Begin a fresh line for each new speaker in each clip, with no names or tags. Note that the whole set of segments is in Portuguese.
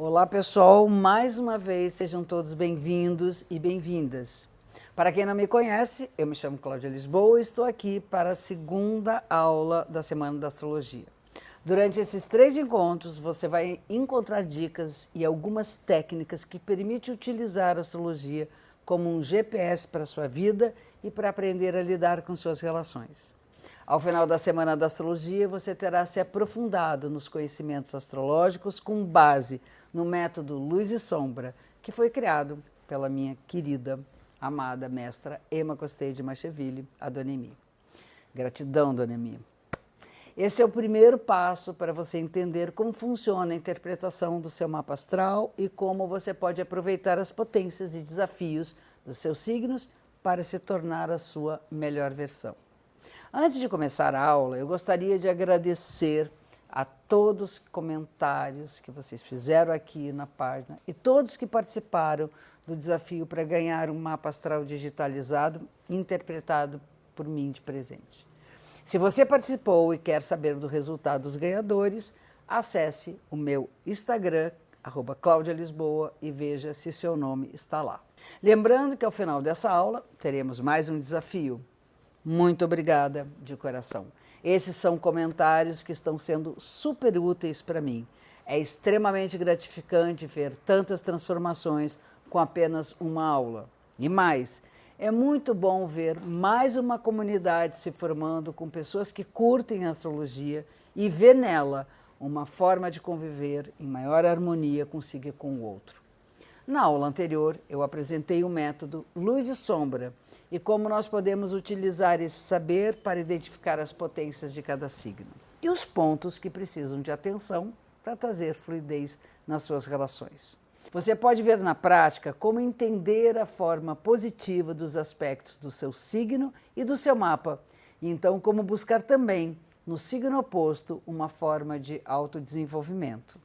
Olá pessoal, mais uma vez sejam todos bem-vindos e bem-vindas. Para quem não me conhece, eu me chamo Cláudia Lisboa e estou aqui para a segunda aula da Semana da Astrologia. Durante esses 3 encontros você vai encontrar dicas e algumas técnicas que permitem utilizar a astrologia como um GPS para a sua vida e para aprender a lidar com suas relações. Ao final da Semana da Astrologia, você terá se aprofundado nos conhecimentos astrológicos com base no método Luz e Sombra, que foi criado pela minha querida, amada mestra Emma Costei de Macheville, a Dona Emi. Gratidão, Dona Emi. Esse é o primeiro passo para você entender como funciona a interpretação do seu mapa astral e como você pode aproveitar as potências e desafios dos seus signos para se tornar a sua melhor versão. Antes de começar a aula, eu gostaria de agradecer a todos os comentários que vocês fizeram aqui na página e todos que participaram do desafio para ganhar um mapa astral digitalizado interpretado por mim de presente. Se você participou e quer saber do resultado dos ganhadores, acesse o meu Instagram, @ClaudiaLisboa, e veja se seu nome está lá. Lembrando que ao final dessa aula teremos mais um desafio. Muito obrigada de coração. Esses são comentários que estão sendo super úteis para mim. É extremamente gratificante ver tantas transformações com apenas uma aula. E mais, é muito bom ver mais uma comunidade se formando com pessoas que curtem a astrologia e ver nela uma forma de conviver em maior harmonia consigo e com o outro. Na aula anterior, eu apresentei o método Luz e Sombra e como nós podemos utilizar esse saber para identificar as potências de cada signo e os pontos que precisam de atenção para trazer fluidez nas suas relações. Você pode ver na prática como entender a forma positiva dos aspectos do seu signo e do seu mapa, e então como buscar também no signo oposto uma forma de autodesenvolvimento.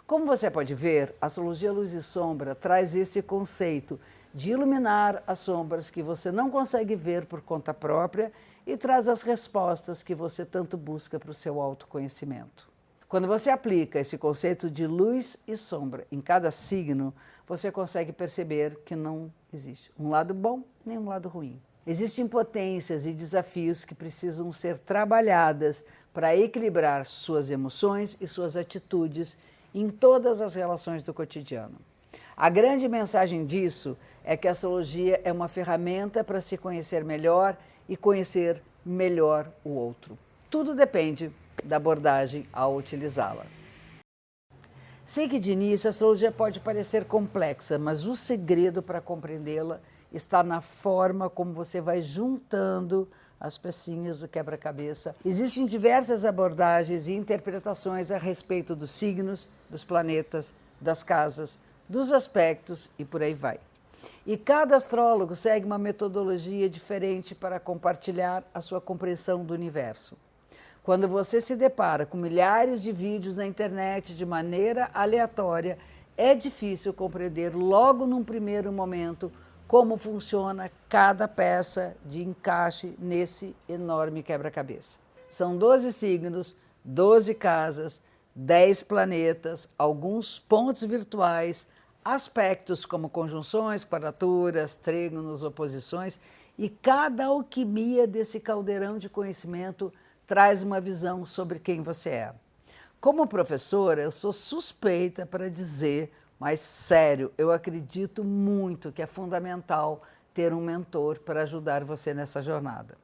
Como você pode ver, a astrologia Luz e Sombra traz esse conceito de iluminar as sombras que você não consegue ver por conta própria e traz as respostas que você tanto busca para o seu autoconhecimento. Quando você aplica esse conceito de luz e sombra em cada signo, você consegue perceber que não existe um lado bom nem um lado ruim. Existem potências e desafios que precisam ser trabalhadas para equilibrar suas emoções e suas atitudes em todas as relações do cotidiano. A grande mensagem disso é que a astrologia é uma ferramenta para se conhecer melhor e conhecer melhor o outro. Tudo depende da abordagem ao utilizá-la. Sei que de início a astrologia pode parecer complexa, mas o segredo para compreendê-la está na forma como você vai juntando as pecinhas do quebra-cabeça. Existem diversas abordagens e interpretações a respeito dos signos, dos planetas, das casas, dos aspectos e por aí vai. E cada astrólogo segue uma metodologia diferente para compartilhar a sua compreensão do universo. Quando você se depara com milhares de vídeos na internet de maneira aleatória, é difícil compreender logo num primeiro momento como funciona cada peça de encaixe nesse enorme quebra-cabeça. São 12 signos, 12 casas, 10 planetas, alguns pontos virtuais, aspectos como conjunções, quadraturas, trígonos, oposições, e cada alquimia desse caldeirão de conhecimento traz uma visão sobre quem você é. Como professora, eu sou suspeita para dizer, mas sério, eu acredito muito que é fundamental ter um mentor para ajudar você nessa jornada.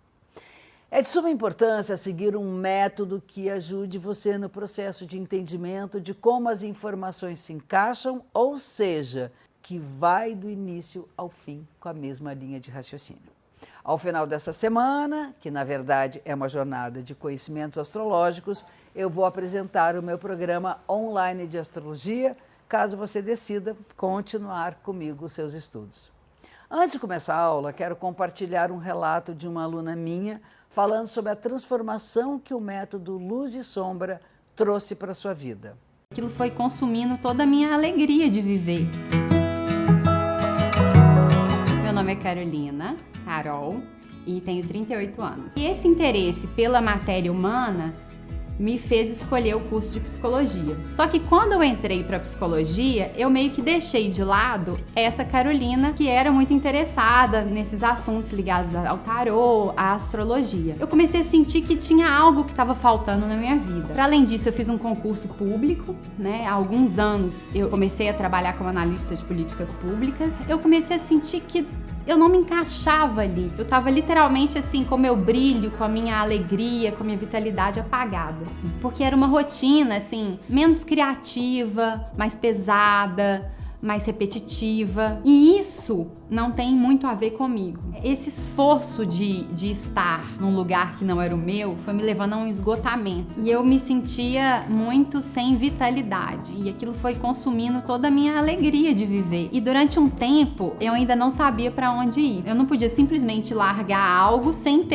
É de suma importância seguir um método que ajude você no processo de entendimento de como as informações se encaixam, ou seja, que vai do início ao fim com a mesma linha de raciocínio. Ao final dessa semana, que na verdade é uma jornada de conhecimentos astrológicos, eu vou apresentar o meu programa online de astrologia, caso você decida continuar comigo os seus estudos. Antes de começar a aula, quero compartilhar um relato de uma aluna minha falando sobre a transformação que o método Luz e Sombra trouxe para a sua vida.
Aquilo foi consumindo toda a minha alegria de viver. Meu nome é Carol, e tenho 38 anos. E esse interesse pela matéria humana me fez escolher o curso de psicologia. Só que quando eu entrei para psicologia, eu meio que deixei de lado essa Carolina que era muito interessada nesses assuntos ligados ao tarô, à astrologia. Eu comecei a sentir que tinha algo que estava faltando na minha vida. Para além disso, eu fiz um concurso público, né? Há alguns anos eu comecei a trabalhar como analista de políticas públicas. Eu comecei a sentir que eu não me encaixava ali. Eu tava literalmente assim, com o meu brilho, com a minha alegria, com a minha vitalidade apagada, assim. Porque era uma rotina, assim, menos criativa, mais pesada, mais repetitiva. E isso não tem muito a ver comigo. Esse esforço de estar num lugar que não era o meu foi me levando a um esgotamento. E eu me sentia muito sem vitalidade. E aquilo foi consumindo toda a minha alegria de viver. E durante um tempo, eu ainda não sabia para onde ir. Eu não podia simplesmente largar algo sem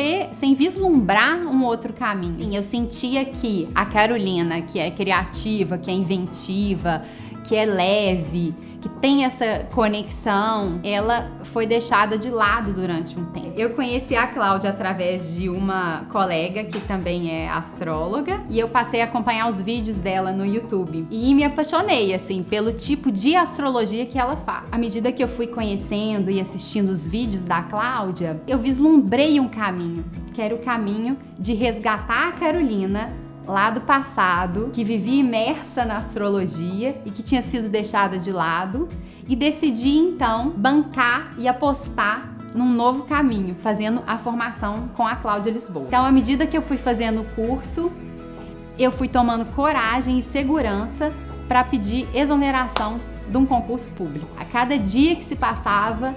vislumbrar um outro caminho. E eu sentia que a Carolina, que é criativa, que é inventiva, que é leve, que tem essa conexão, ela foi deixada de lado durante um tempo. Eu conheci a Cláudia através de uma colega que também é astróloga e eu passei a acompanhar os vídeos dela no YouTube e me apaixonei, assim, pelo tipo de astrologia que ela faz. À medida que eu fui conhecendo e assistindo os vídeos da Cláudia, eu vislumbrei um caminho, que era o caminho de resgatar a Carolina lá do passado, que vivia imersa na astrologia e que tinha sido deixada de lado, e decidi então bancar e apostar num novo caminho, fazendo a formação com a Cláudia Lisboa. Então, à medida que eu fui fazendo o curso, eu fui tomando coragem e segurança para pedir exoneração de um concurso público. A cada dia que se passava,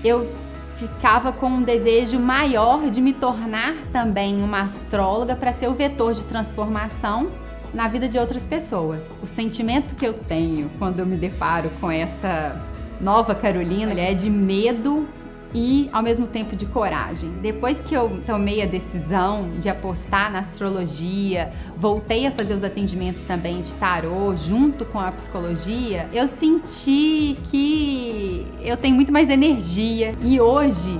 eu ficava com um desejo maior de me tornar também uma astróloga para ser o vetor de transformação na vida de outras pessoas. O sentimento que eu tenho quando eu me deparo com essa nova Carolina é de medo e, ao mesmo tempo, de coragem. Depois que eu tomei a decisão de apostar na astrologia, voltei a fazer os atendimentos também de tarô junto com a psicologia, eu senti que eu tenho muito mais energia. E hoje,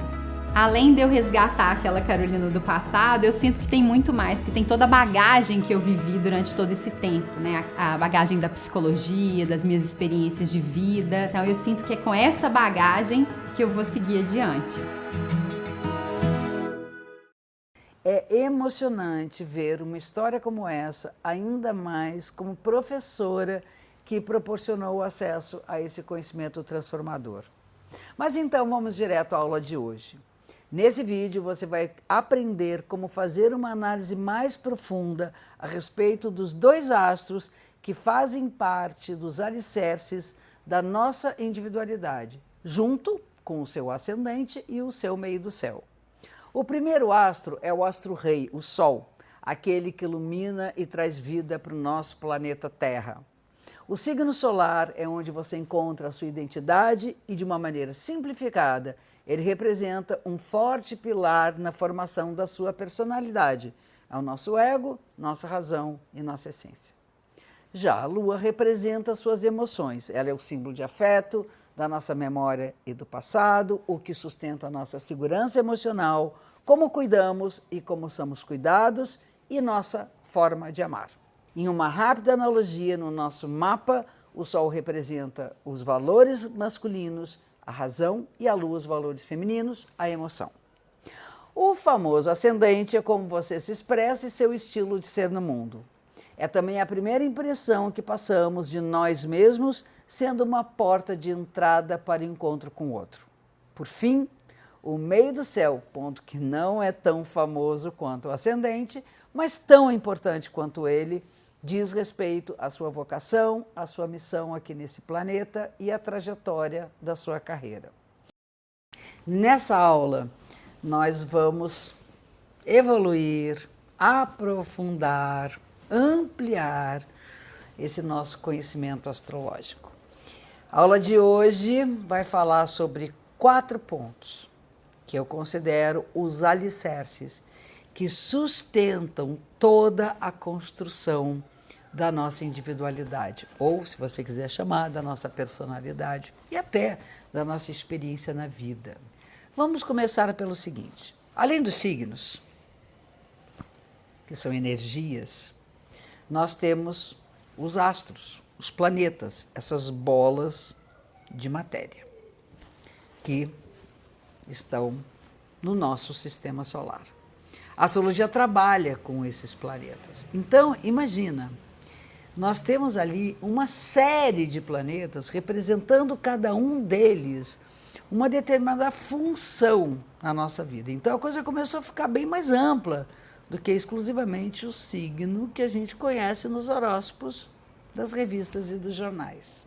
além de eu resgatar aquela Carolina do passado, eu sinto que tem muito mais, porque tem toda a bagagem que eu vivi durante todo esse tempo, né? A bagagem da psicologia, das minhas experiências de vida. Então eu sinto que é com essa bagagem que eu vou seguir adiante.
É emocionante ver uma história como essa, ainda mais como professora que proporcionou acesso a esse conhecimento transformador. Mas então vamos direto à aula de hoje. Nesse vídeo você vai aprender como fazer uma análise mais profunda a respeito dos dois astros que fazem parte dos alicerces da nossa individualidade, junto com o seu ascendente e o seu meio do céu. O primeiro astro é o astro-rei, o Sol, aquele que ilumina e traz vida para o nosso planeta Terra. O signo solar é onde você encontra a sua identidade e, de uma maneira simplificada, ele representa um forte pilar na formação da sua personalidade. É o nosso ego, nossa razão e nossa essência. Já a Lua representa suas emoções. Ela é o símbolo de afeto, da nossa memória e do passado, o que sustenta a nossa segurança emocional, como cuidamos e como somos cuidados e nossa forma de amar. Em uma rápida analogia no nosso mapa, o Sol representa os valores masculinos, a razão, e a Lua os valores femininos, a emoção. O famoso ascendente é como você se expressa e seu estilo de ser no mundo. É também a primeira impressão que passamos de nós mesmos, sendo uma porta de entrada para o encontro com o outro. Por fim, o meio do céu, ponto que não é tão famoso quanto o ascendente, mas tão importante quanto ele, diz respeito à sua vocação, à sua missão aqui nesse planeta e à trajetória da sua carreira. Nessa aula, nós vamos evoluir, aprofundar, ampliar esse nosso conhecimento astrológico. A aula de hoje vai falar sobre 4 pontos que eu considero os alicerces que sustentam toda a construção da nossa individualidade, ou, se você quiser chamar, da nossa personalidade e até da nossa experiência na vida. Vamos começar pelo seguinte: além dos signos, que são energias, nós temos os astros, os planetas, essas bolas de matéria que estão no nosso sistema solar. A astrologia trabalha com esses planetas. Então, imagina, nós temos ali uma série de planetas representando cada um deles uma determinada função na nossa vida. Então a coisa começou a ficar bem mais ampla do que exclusivamente o signo que a gente conhece nos horóscopos das revistas e dos jornais.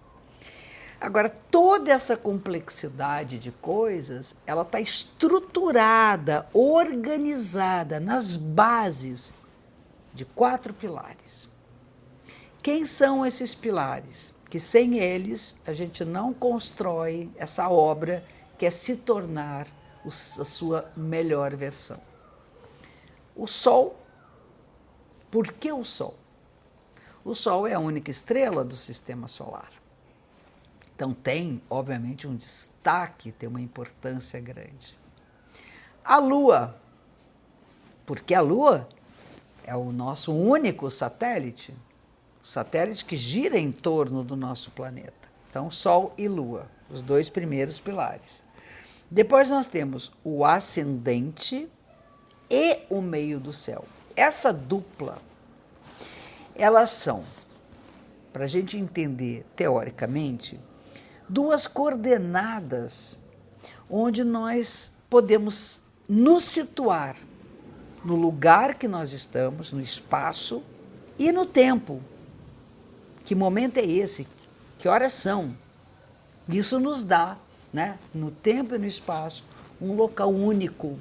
Agora, toda essa complexidade de coisas, ela está estruturada, organizada nas bases de 4 pilares. Quem são esses pilares? Que sem eles a gente não constrói essa obra que é se tornar a sua melhor versão. O Sol. Por que o Sol? O Sol é a única estrela do sistema solar. Então tem, obviamente, um destaque, tem uma importância grande. A Lua. Porque a Lua é o nosso único satélite, o satélite que gira em torno do nosso planeta. Então, Sol e Lua, os 2 primeiros pilares. Depois nós temos o ascendente e o meio do céu. Essa dupla, elas são, para a gente entender teoricamente, 2 coordenadas onde nós podemos nos situar no lugar que nós estamos, no espaço e no tempo. Que momento é esse? Que horas são? Isso nos dá, né, no tempo e no espaço, um local único.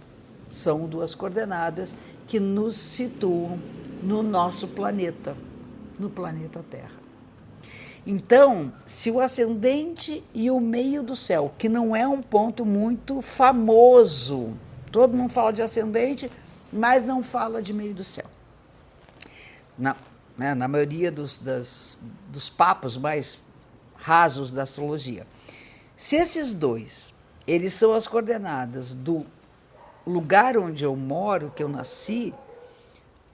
São 2 coordenadas que nos situam no nosso planeta, no planeta Terra. Então, se o ascendente e o meio do céu, que não é um ponto muito famoso, todo mundo fala de ascendente, mas não fala de meio do céu. Na maioria dos papos mais rasos da astrologia. Se esses 2, eles são as coordenadas do lugar onde eu moro, que eu nasci,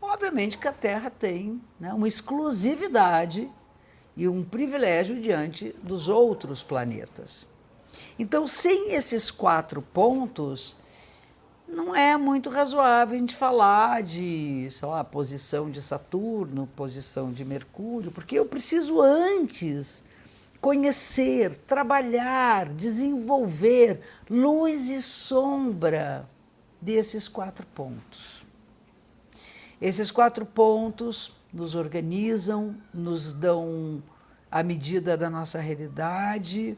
obviamente que a Terra tem, né, uma exclusividade e um privilégio diante dos outros planetas. Então, sem esses 4 pontos, não é muito razoável a gente falar de, sei lá, posição de Saturno, posição de Mercúrio, porque eu preciso antes conhecer, trabalhar, desenvolver luz e sombra desses 4 pontos. Esses 4 pontos nos organizam, nos dão a medida da nossa realidade,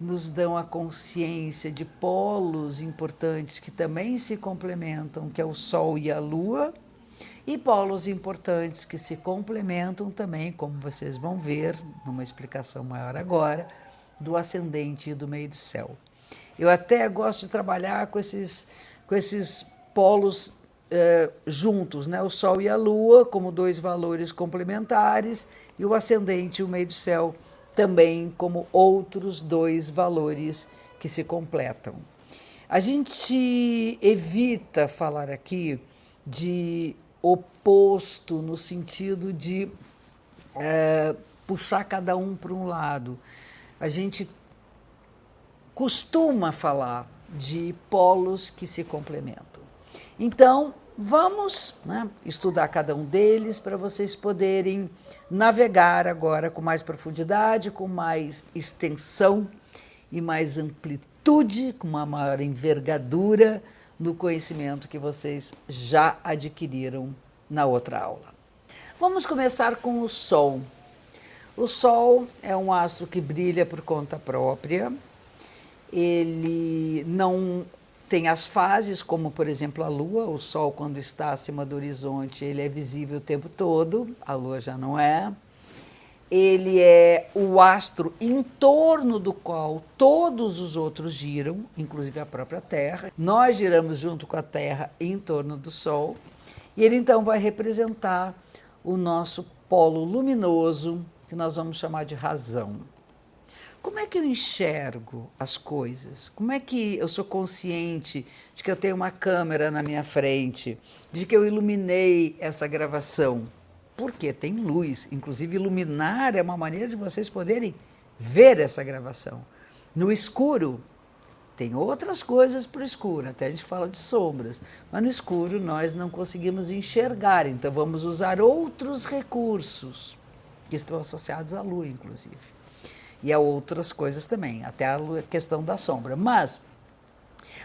nos dão a consciência de polos importantes que também se complementam, que é o Sol e a Lua, e polos importantes que se complementam também, como vocês vão ver, numa explicação maior agora, do ascendente e do meio do céu. Eu até gosto de trabalhar com esses polos juntos, né? O Sol e a Lua como 2 valores complementares e o ascendente e o meio do céu também como outros 2 valores que se completam. A gente evita falar aqui de oposto no sentido de puxar cada um para um lado. A gente costuma falar de polos que se complementam. Então, vamos, né, estudar cada um deles para vocês poderem navegar agora com mais profundidade, com mais extensão e mais amplitude, com uma maior envergadura no conhecimento que vocês já adquiriram na outra aula. Vamos começar com o Sol. O Sol é um astro que brilha por conta própria. Ele não tem as fases, como, por exemplo, a Lua. O Sol, quando está acima do horizonte, ele é visível o tempo todo. A Lua já não é. Ele é o astro em torno do qual todos os outros giram, inclusive a própria Terra. Nós giramos junto com a Terra em torno do Sol. E ele, então, vai representar o nosso polo luminoso, que nós vamos chamar de razão. Como é que eu enxergo as coisas? Como é que eu sou consciente de que eu tenho uma câmera na minha frente, de que eu iluminei essa gravação? porque tem luz. Inclusive, iluminar é uma maneira de vocês poderem ver essa gravação. No escuro, tem outras coisas para o escuro, até a gente fala de sombras, mas no escuro nós não conseguimos enxergar, então vamos usar outros recursos que estão associados à lua, inclusive. E a outras coisas também, até a questão da sombra. Mas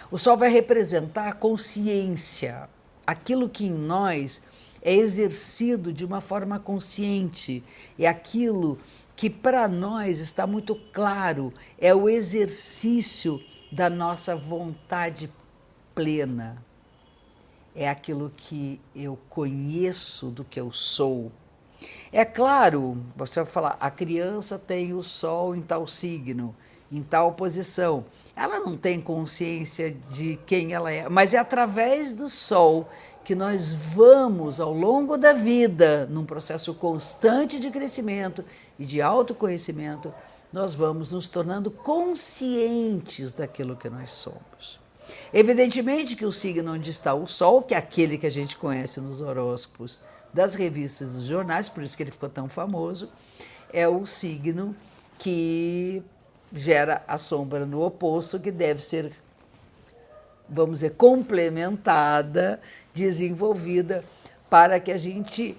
o sol vai representar a consciência, aquilo que em nós é exercido de uma forma consciente, é aquilo que para nós está muito claro, é o exercício da nossa vontade plena. É aquilo que eu conheço do que eu sou. É claro, você vai falar, a criança tem o sol em tal signo, em tal posição. Ela não tem consciência de quem ela é, mas é através do sol que nós vamos, ao longo da vida, num processo constante de crescimento e de autoconhecimento, nós vamos nos tornando conscientes daquilo que nós somos. Evidentemente que o signo onde está o Sol, que é aquele que a gente conhece nos horóscopos das revistas e dos jornais, por isso que ele ficou tão famoso, é o signo que gera a sombra no oposto, que deve ser, vamos dizer, complementada, desenvolvida, para que a gente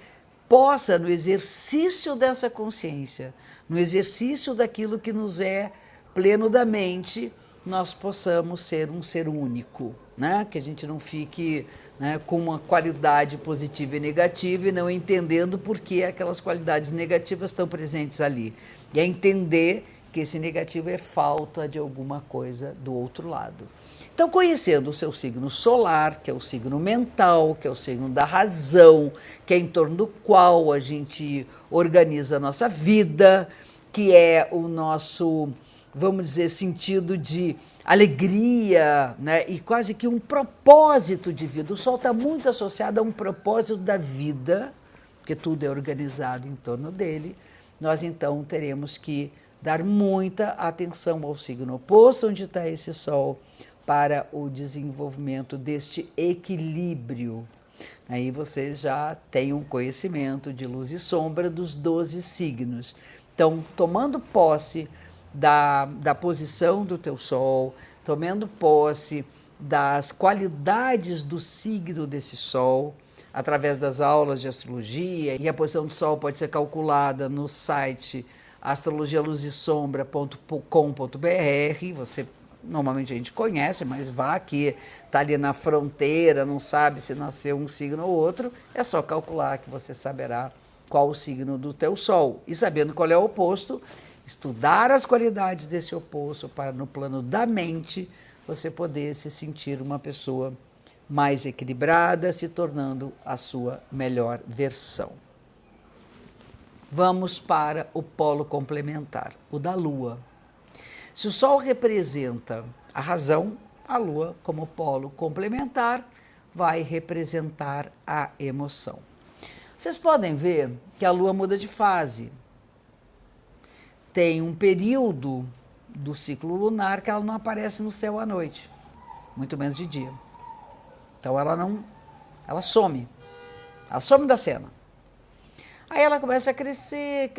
possa, no exercício dessa consciência, no exercício daquilo que nos é pleno da mente, nós possamos ser um ser único, né? Que a gente não fique, né, com uma qualidade positiva e negativa e não entendendo por que aquelas qualidades negativas estão presentes ali. E é entender que esse negativo é falta de alguma coisa do outro lado. Então, conhecendo o seu signo solar, que é o signo mental, que é o signo da razão, que é em torno do qual a gente organiza a nossa vida, que é o nosso, vamos dizer, sentido de alegria, né? E quase que um propósito de vida. O Sol está muito associado a um propósito da vida, porque tudo é organizado em torno dele. Nós, então, teremos que dar muita atenção ao signo oposto, onde está esse Sol, para o desenvolvimento deste equilíbrio. Aí vocês já têm um conhecimento de luz e sombra dos 12 signos. Então, tomando posse da posição do teu Sol, tomando posse das qualidades do signo desse Sol, através das aulas de astrologia, e a posição do Sol pode ser calculada no site astrologialuzesombra.com.br, você normalmente a gente conhece, mas vá que está ali na fronteira, não sabe se nasceu um signo ou outro, é só calcular que você saberá qual o signo do teu Sol. E sabendo qual é o oposto, estudar as qualidades desse oposto para, no plano da mente, você poder se sentir uma pessoa mais equilibrada, se tornando a sua melhor versão. Vamos para o polo complementar, o da Lua. Se o Sol representa a razão, a Lua, como polo complementar, vai representar a emoção. Vocês podem ver que a Lua muda de fase. Tem um período do ciclo lunar que ela não aparece no céu à noite, muito menos de dia. Então ela some da cena. Aí ela começa a crescer,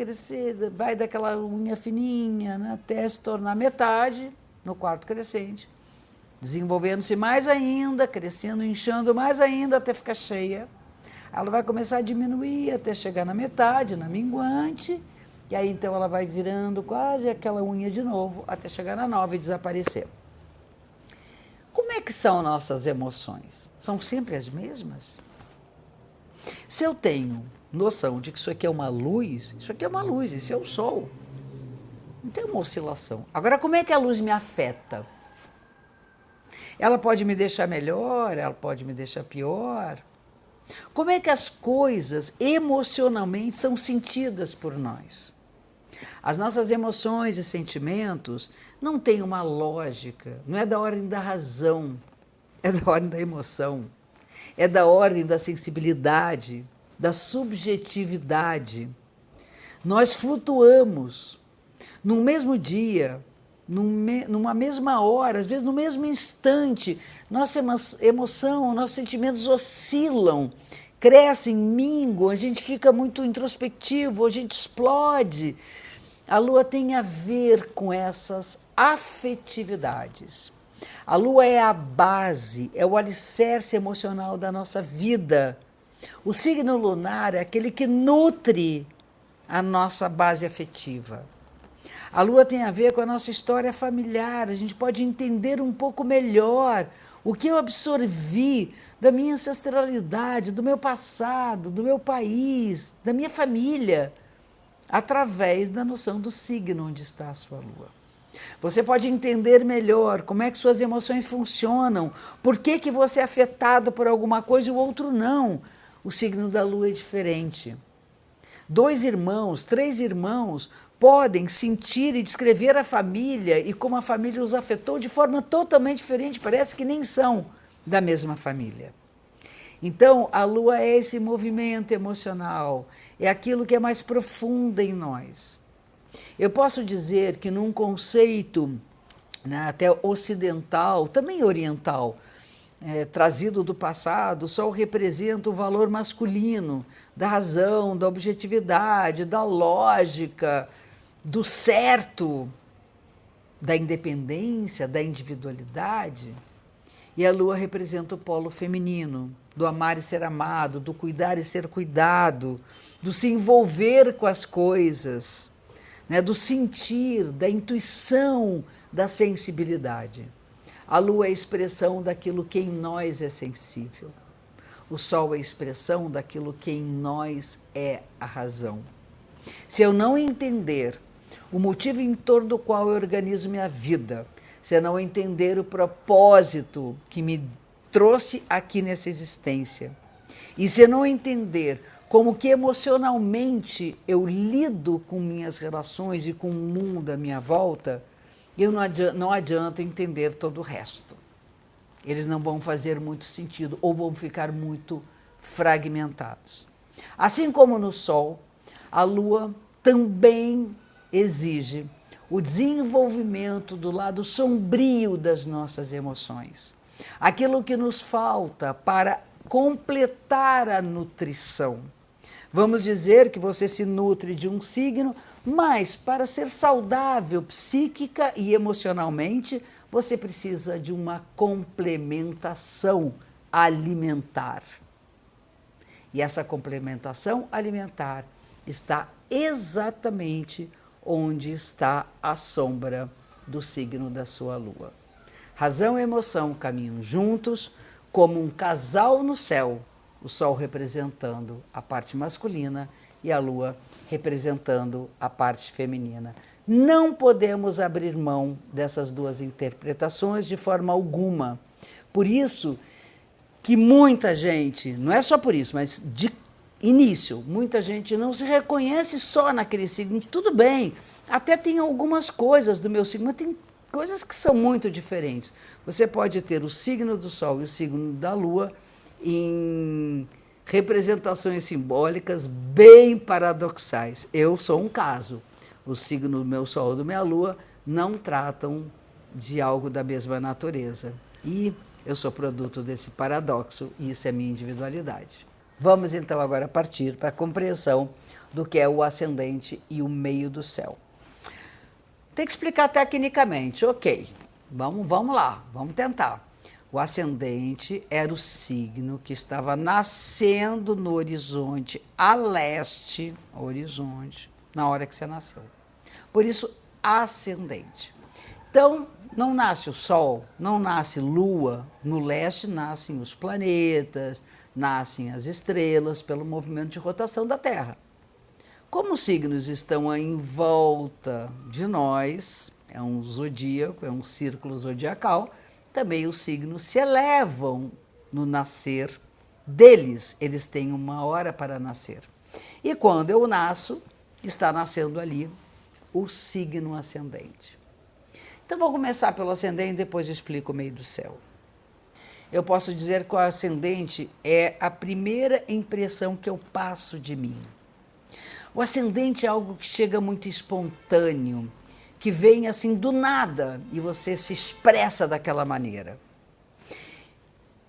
vai daquela unha fininha, né, até se tornar metade no quarto crescente, desenvolvendo-se mais ainda, crescendo, inchando mais ainda até ficar cheia. Ela vai começar a diminuir até chegar na metade, na minguante, e aí então ela vai virando quase aquela unha de novo até chegar na nova e desaparecer. Como é que são nossas emoções? São sempre as mesmas? Se eu tenho noção de que isso aqui é uma luz, isso aqui é uma luz, isso é o Sol. Não tem uma oscilação. Agora, como é que a luz me afeta? Ela pode me deixar melhor, ela pode me deixar pior. Como é que as coisas emocionalmente são sentidas por nós? As nossas emoções e sentimentos não têm uma lógica, não é da ordem da razão, é da ordem da emoção, é da ordem da sensibilidade, da subjetividade. Nós flutuamos no mesmo dia, numa mesma hora, às vezes no mesmo instante. Nossa emoção, nossos sentimentos oscilam crescem, minguam, a gente fica muito introspectivo, a gente explode. A lua tem a ver com essas afetividades. A lua é a base, é o alicerce emocional da nossa vida. O signo lunar é aquele que nutre a nossa base afetiva. A lua tem a ver com a nossa história familiar, a gente pode entender um pouco melhor o que eu absorvi da minha ancestralidade, do meu passado, do meu país, da minha família, através da noção do signo onde está a sua lua. Você pode entender melhor como é que suas emoções funcionam, por que você é afetado por alguma coisa e o outro não. O signo da lua é diferente. 2 irmãos, 3 irmãos podem sentir e descrever a família e como a família os afetou de forma totalmente diferente, parece que nem são da mesma família. Então, a lua é esse movimento emocional, é aquilo que é mais profundo em nós. Eu posso dizer que num conceito, né, até ocidental, também oriental, trazido do passado, o Sol representa o valor masculino, da razão, da objetividade, da lógica, do certo, da independência, da individualidade. E a Lua representa o polo feminino, do amar e ser amado, do cuidar e ser cuidado, do se envolver com as coisas, né, do sentir, da intuição, da sensibilidade. A lua é a expressão daquilo que em nós é sensível. O sol é a expressão daquilo que em nós é a razão. Se eu não entender o motivo em torno do qual eu organizo minha vida, se eu não entender o propósito que me trouxe aqui nessa existência, e se eu não entender como que emocionalmente eu lido com minhas relações e com o mundo à minha volta, não adianta entender todo o resto. Eles não vão fazer muito sentido ou vão ficar muito fragmentados. Assim como no Sol, a Lua também exige o desenvolvimento do lado sombrio das nossas emoções. Aquilo que nos falta para completar a nutrição. Vamos dizer que você se nutre de um signo, mas para ser saudável psíquica e emocionalmente, você precisa de uma complementação alimentar. E essa complementação alimentar está exatamente onde está a sombra do signo da sua lua. Razão e emoção caminham juntos como um casal no céu, o sol representando a parte masculina e a lua representando a parte feminina. Não podemos abrir mão dessas duas interpretações de forma alguma. Por isso que muita gente, não é só por isso, mas de início, muita gente não se reconhece só naquele signo. Tudo bem, até tem algumas coisas do meu signo, mas tem coisas que são muito diferentes. Você pode ter o signo do Sol e o signo da Lua em representações simbólicas bem paradoxais. Eu sou um caso. O signo do meu Sol e do minha Lua não tratam de algo da mesma natureza. E eu sou produto desse paradoxo e isso é minha individualidade. Vamos então agora partir para a compreensão do que é o ascendente e o meio do céu. Tem que explicar tecnicamente, ok, vamos lá, vamos tentar. O ascendente era o signo que estava nascendo no horizonte a leste, na hora que você nasceu. Por isso, ascendente. Então, não nasce o Sol, não nasce Lua, no leste nascem os planetas, nascem as estrelas pelo movimento de rotação da Terra. Como os signos estão em volta de nós, é um zodíaco, é um círculo zodiacal, também os signos se elevam no nascer deles, eles têm uma hora para nascer. E quando eu nasço, está nascendo ali o signo ascendente. Então vou começar pelo ascendente e depois explico o meio do céu. Eu posso dizer que o ascendente é a primeira impressão que eu passo de mim. O ascendente é algo que chega muito espontâneo, que vem assim do nada e você se expressa daquela maneira.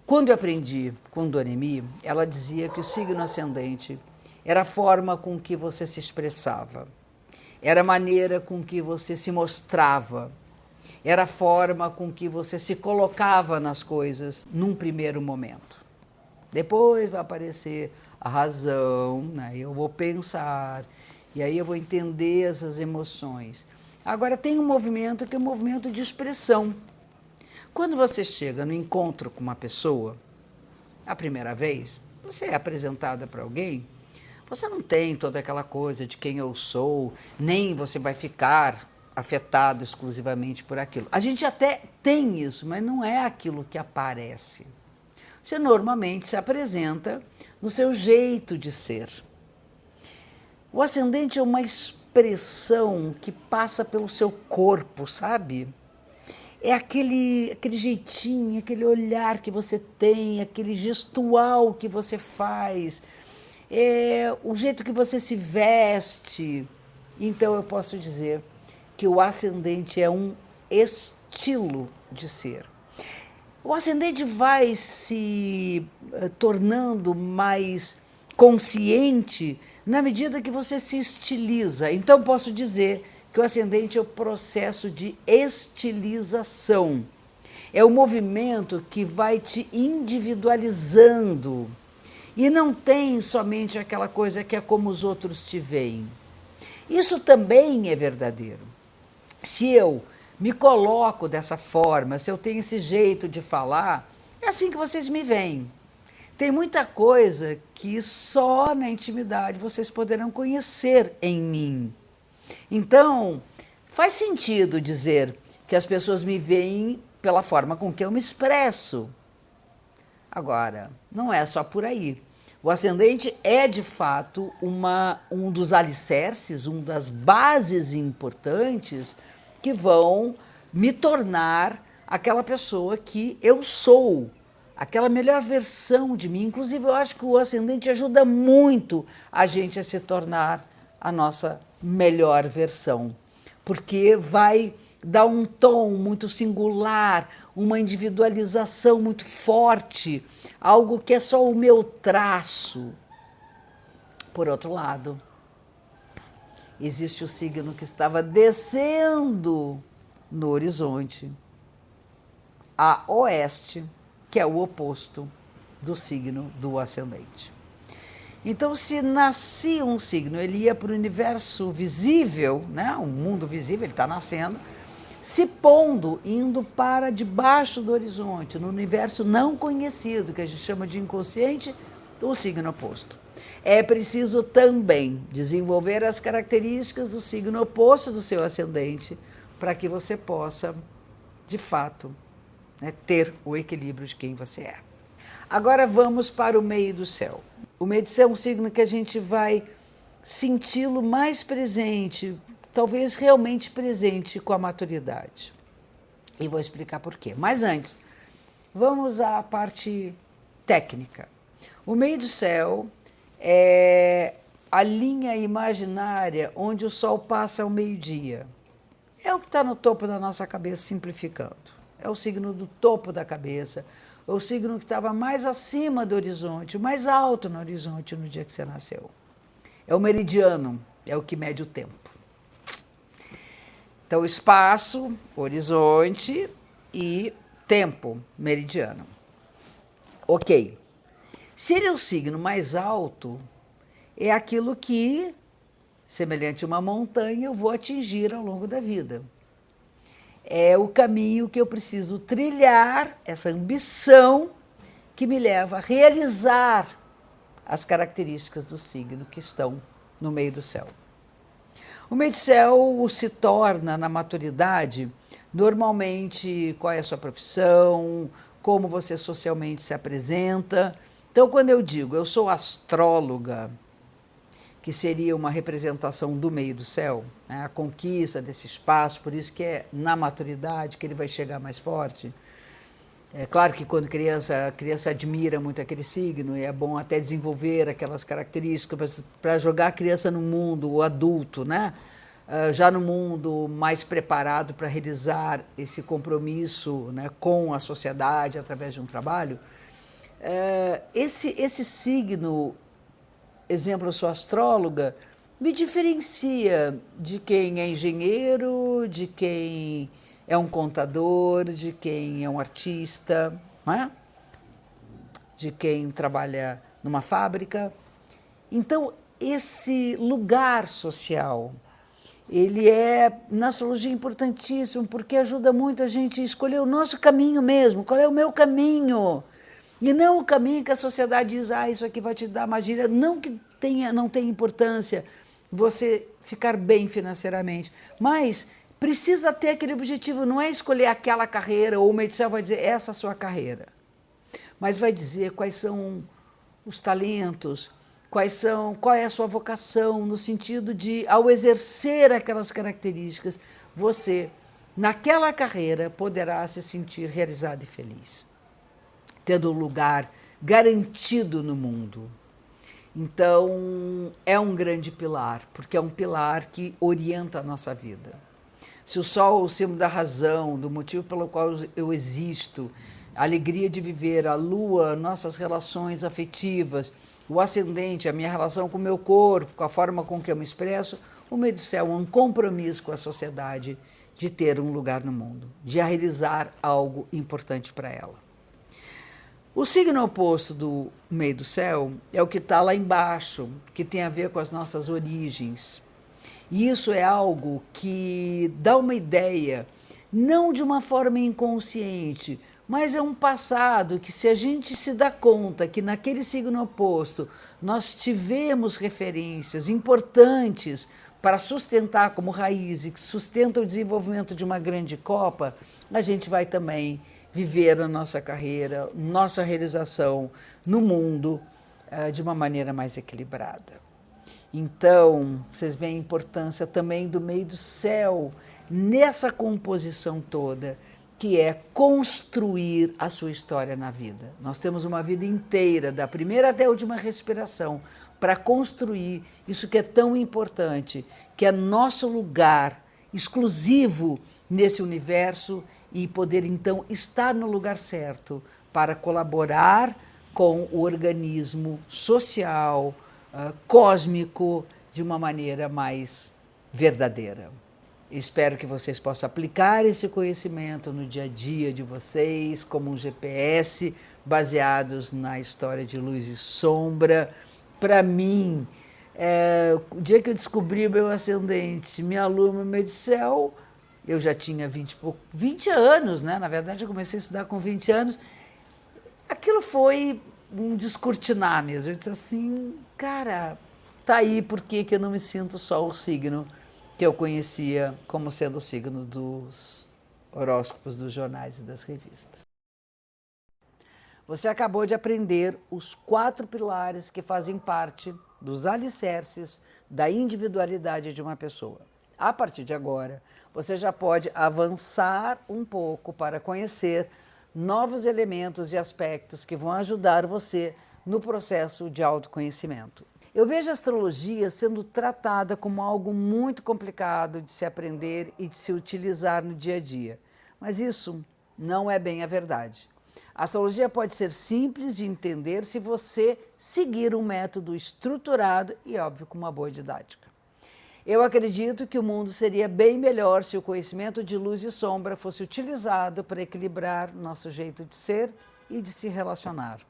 Quando eu aprendi com Doremi, ela dizia que o signo ascendente era a forma com que você se expressava, era a maneira com que você se mostrava, era a forma com que você se colocava nas coisas num primeiro momento. Depois vai aparecer a razão, né? Eu vou pensar, e aí eu vou entender essas emoções. Agora tem um movimento que é um movimento de expressão. Quando você chega no encontro com uma pessoa, a primeira vez, você é apresentada para alguém, você não tem toda aquela coisa de quem eu sou, nem você vai ficar afetado exclusivamente por aquilo. A gente até tem isso, mas não é aquilo que aparece. Você normalmente se apresenta no seu jeito de ser. O ascendente é uma expressão que passa pelo seu corpo, sabe? É aquele jeitinho, aquele olhar que você tem, aquele gestual que você faz, é o jeito que você se veste. Então eu posso dizer que o ascendente é um estilo de ser. O ascendente vai se tornando mais consciente na medida que você se estiliza. Então posso dizer que o ascendente é o processo de estilização. É o movimento que vai te individualizando. E não tem somente aquela coisa que é como os outros te veem. Isso também é verdadeiro. Se eu me coloco dessa forma, se eu tenho esse jeito de falar, é assim que vocês me veem. Tem muita coisa que só na intimidade vocês poderão conhecer em mim. Então, faz sentido dizer que as pessoas me veem pela forma com que eu me expresso. Agora, não é só por aí. O ascendente é, de fato, um dos alicerces, uma das bases importantes que vão me tornar aquela pessoa que eu sou, aquela melhor versão de mim. Inclusive, eu acho que o ascendente ajuda muito a gente a se tornar a nossa melhor versão, porque vai dar um tom muito singular, uma individualização muito forte, algo que é só o meu traço. Por outro lado, existe o signo que estava descendo no horizonte, a oeste, que é o oposto do signo do ascendente. Então, se nascia um signo, ele ia para o universo visível, né? O mundo visível, ele está nascendo, se pondo, indo para debaixo do horizonte, no universo não conhecido, que a gente chama de inconsciente, o signo oposto. É preciso também desenvolver as características do signo oposto do seu ascendente para que você possa, de fato, né, ter o equilíbrio de quem você é. Agora vamos para o meio do céu. O meio do céu é um signo que a gente vai senti-lo mais presente, talvez realmente presente com a maturidade. E vou explicar por quê. Mas antes, vamos à parte técnica. O meio do céu é a linha imaginária onde o sol passa ao meio-dia. É o que está no topo da nossa cabeça, simplificando. É o signo do topo da cabeça, é o signo que estava mais acima do horizonte, o mais alto no horizonte no dia que você nasceu. É o meridiano, é o que mede o tempo. Então, espaço, horizonte e tempo, meridiano. Ok. Se ele é o signo mais alto, é aquilo que, semelhante a uma montanha, eu vou atingir ao longo da vida. É o caminho que eu preciso trilhar, essa ambição que me leva a realizar as características do signo que estão no meio do céu. O meio do céu se torna, na maturidade, normalmente qual é a sua profissão, como você socialmente se apresenta. Então, quando eu digo eu sou astróloga, que seria uma representação do meio do céu, né, a conquista desse espaço, por isso que é na maturidade que ele vai chegar mais forte. É claro que quando a criança admira muito aquele signo, e é bom até desenvolver aquelas características para jogar a criança no mundo, o adulto, né? Já no mundo mais preparado para realizar esse compromisso, né, com a sociedade através de um trabalho. Esse signo, exemplo, eu sou astróloga, me diferencia de quem é engenheiro, de quem é um contador, de quem é um artista, não é? De quem trabalha numa fábrica. Então, esse lugar social, ele é, na astrologia, importantíssimo, porque ajuda muito a gente a escolher o nosso caminho mesmo, qual é o meu caminho. E não o caminho que a sociedade diz, isso aqui vai te dar magia. Não que não tenha importância você ficar bem financeiramente, mas precisa ter aquele objetivo, não é escolher aquela carreira, ou o Made Cell vai dizer, essa é a sua carreira. Mas vai dizer quais são os talentos, qual é a sua vocação, no sentido de, ao exercer aquelas características, você, naquela carreira, poderá se sentir realizado e feliz, tendo um lugar garantido no mundo. Então, é um grande pilar, porque é um pilar que orienta a nossa vida. Se o Sol é o símbolo da razão, do motivo pelo qual eu existo, a alegria de viver, a Lua, nossas relações afetivas, o ascendente, a minha relação com o meu corpo, com a forma com que eu me expresso, o Made Cell é um compromisso com a sociedade de ter um lugar no mundo, de realizar algo importante para ela. O signo oposto do meio do céu é o que está lá embaixo, que tem a ver com as nossas origens. E isso é algo que dá uma ideia, não de uma forma inconsciente, mas é um passado que, se a gente se dá conta que naquele signo oposto nós tivemos referências importantes para sustentar como raiz e que sustenta o desenvolvimento de uma grande copa, a gente vai também viver a nossa carreira, nossa realização no mundo de uma maneira mais equilibrada. Então, vocês veem a importância também do meio do céu nessa composição toda, que é construir a sua história na vida. Nós temos uma vida inteira, da primeira até a última respiração, para construir isso que é tão importante, que é nosso lugar exclusivo nesse universo e poder, então, estar no lugar certo para colaborar com o organismo social, cósmico, de uma maneira mais verdadeira. Espero que vocês possam aplicar esse conhecimento no dia a dia de vocês, como um GPS, baseados na história de luz e sombra. Para mim, o dia que eu descobri o meu ascendente, minha lua, meu Made Cell, eu já tinha 20 anos, né? Na verdade, eu comecei a estudar com 20 anos. Aquilo foi um descortinar mesmo. Eu disse assim, cara, tá aí por que eu não me sinto só o signo que eu conhecia como sendo o signo dos horóscopos dos jornais e das revistas. Você acabou de aprender os 4 pilares que fazem parte dos alicerces da individualidade de uma pessoa. A partir de agora, você já pode avançar um pouco para conhecer novos elementos e aspectos que vão ajudar você no processo de autoconhecimento. Eu vejo a astrologia sendo tratada como algo muito complicado de se aprender e de se utilizar no dia a dia, mas isso não é bem a verdade. A astrologia pode ser simples de entender se você seguir um método estruturado e, óbvio, com uma boa didática. Eu acredito que o mundo seria bem melhor se o conhecimento de luz e sombra fosse utilizado para equilibrar nosso jeito de ser e de se relacionar.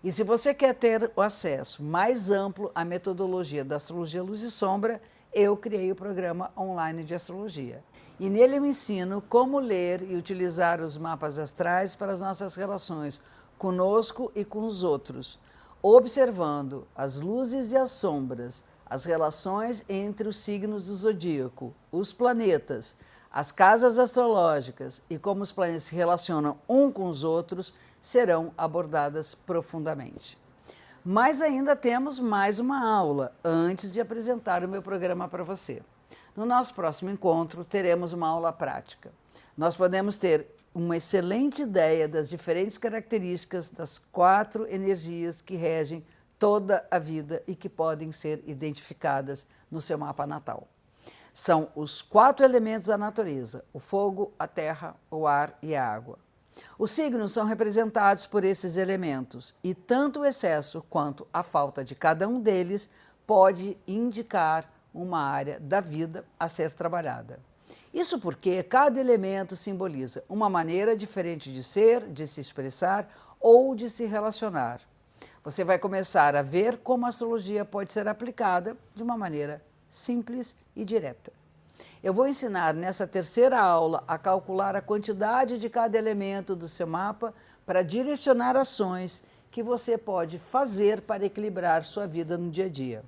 E se você quer ter o acesso mais amplo à metodologia da astrologia luz e sombra, eu criei o programa online de astrologia. E nele eu ensino como ler e utilizar os mapas astrais para as nossas relações conosco e com os outros, observando as luzes e as sombras, as relações entre os signos do zodíaco, os planetas, as casas astrológicas e como os planetas se relacionam um com os outros serão abordadas profundamente. Mas ainda temos mais uma aula antes de apresentar o meu programa para você. No nosso próximo encontro, teremos uma aula prática. Nós podemos ter uma excelente ideia das diferentes características das 4 energias que regem toda a vida e que podem ser identificadas no seu mapa natal. São os 4 elementos da natureza: o fogo, a terra, o ar e a água. Os signos são representados por esses elementos e tanto o excesso quanto a falta de cada um deles pode indicar uma área da vida a ser trabalhada. Isso porque cada elemento simboliza uma maneira diferente de ser, de se expressar ou de se relacionar. Você vai começar a ver como a astrologia pode ser aplicada de uma maneira simples e direta. Eu vou ensinar nessa terceira aula a calcular a quantidade de cada elemento do seu mapa para direcionar ações que você pode fazer para equilibrar sua vida no dia a dia.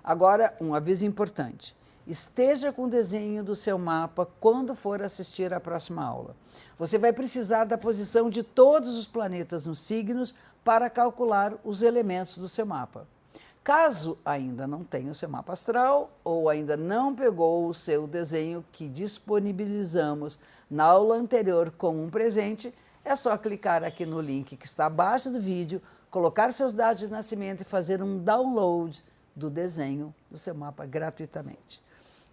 Agora, um aviso importante. Esteja com o desenho do seu mapa quando for assistir à próxima aula. Você vai precisar da posição de todos os planetas nos signos para calcular os elementos do seu mapa. Caso ainda não tenha o seu mapa astral ou ainda não pegou o seu desenho que disponibilizamos na aula anterior como um presente, é só clicar aqui no link que está abaixo do vídeo, colocar seus dados de nascimento e fazer um download do desenho do seu mapa gratuitamente.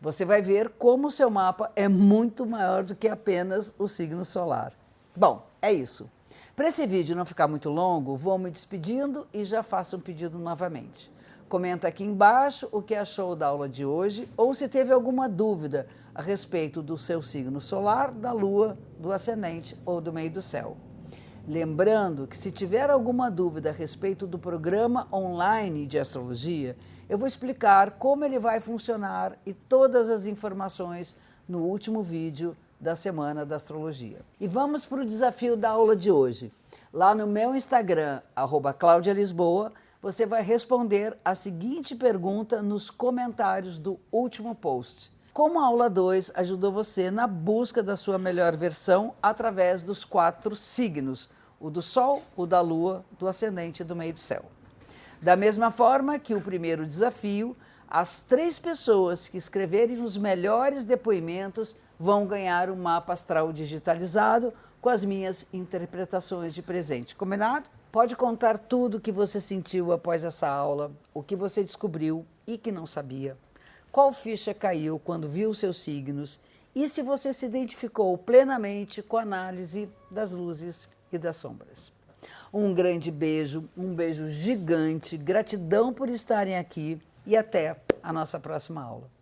Você vai ver como o seu mapa é muito maior do que apenas o signo solar. Bom, é isso. Para esse vídeo não ficar muito longo, vou me despedindo e já faço um pedido novamente. Comenta aqui embaixo o que achou da aula de hoje ou se teve alguma dúvida a respeito do seu signo solar, da lua, do ascendente ou do meio do céu. Lembrando que se tiver alguma dúvida a respeito do programa online de astrologia, eu vou explicar como ele vai funcionar e todas as informações no último vídeo da Semana da Astrologia. E vamos para o desafio da aula de hoje. Lá no meu Instagram, @ClaudiaLisboa, você vai responder a seguinte pergunta nos comentários do último post. Como a aula 2 ajudou você na busca da sua melhor versão através dos 4 signos, o do Sol, o da Lua, do Ascendente e do meio do céu. Da mesma forma que o primeiro desafio, as 3 pessoas que escreverem os melhores depoimentos vão ganhar um mapa astral digitalizado com as minhas interpretações de presente. Combinado? Pode contar tudo o que você sentiu após essa aula, o que você descobriu e que não sabia, qual ficha caiu quando viu seus signos e se você se identificou plenamente com a análise das luzes e das sombras. Um grande beijo, um beijo gigante, gratidão por estarem aqui e até a nossa próxima aula.